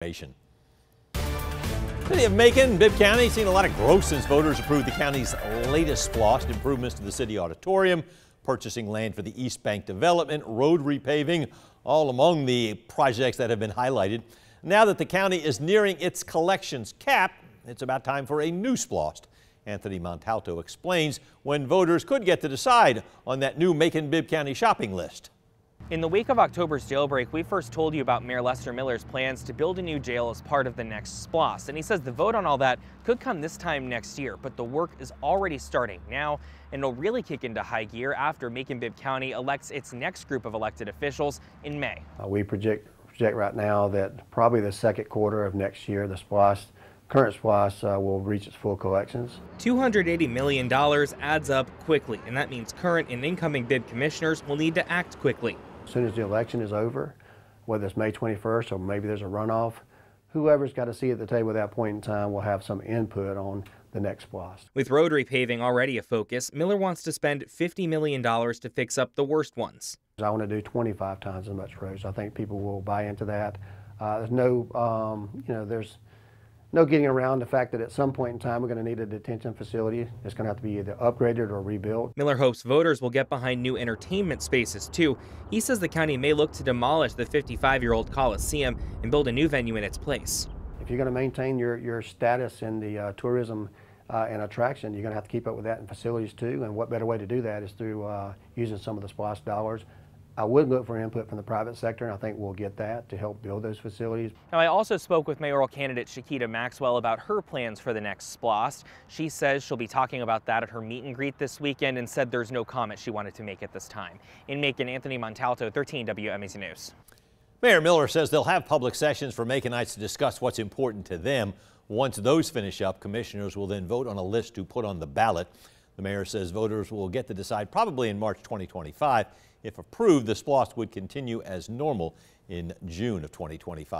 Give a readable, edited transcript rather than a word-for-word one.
City of Macon-Bibb County seen a lot of growth since voters approved the county's latest SPLOST improvements to the city auditorium, purchasing land for the East Bank development, road repaving, all among the projects that have been highlighted. Now that the county is nearing its collections cap, it's about time for a new SPLOST. Anthony Montalto explains when voters could get to decide on that new Macon-Bibb County shopping list. In the wake of October's jailbreak, we first told you about Mayor Lester Miller's plans to build a new jail as part of the next SPLOST. And he says the vote on all that could come this time next year, but the work is already starting now, and it'll really kick into high gear after Macon-Bibb County elects its next group of elected officials in May. We project right now that probably the second quarter of next year, the current SPLOST will reach its full collections. $280 million adds up quickly, and that means current and incoming Bibb commissioners will need to act quickly. As soon as the election is over, whether it's May 21st or maybe there's a runoff, whoever's got a seat at the table at that point in time will have some input on the next SPLOST. With road repaving already a focus, Miller wants to spend $50 million to fix up the worst ones. I want to do 25 times as much roads. I think people will buy into that. There's no getting around the fact that at some point in time we're going to need a detention facility. It's going to have to be either upgraded or rebuilt. Miller hopes voters will get behind new entertainment spaces too. He says the county may look to demolish the 55-year-old Coliseum and build a new venue in its place. If you're going to maintain your status in the tourism and attraction, you're going to have to keep up with that in facilities too. And what better way to do that is through using some of the SPLOST dollars. I would look for input from the private sector, and I think we'll get that to help build those facilities. Now, I also spoke with mayoral candidate Shakita Maxwell about her plans for the next SPLOST. She says she'll be talking about that at her meet and greet this weekend and said there's no comment she wanted to make at this time. In Macon, Anthony Montalto, 13 WMAZ News. Mayor Miller says they'll have public sessions for Maconites to discuss what's important to them. Once those finish up, commissioners will then vote on a list to put on the ballot. The mayor says voters will get to decide probably in March 2025. If approved, the SPLOST would continue as normal in June of 2025.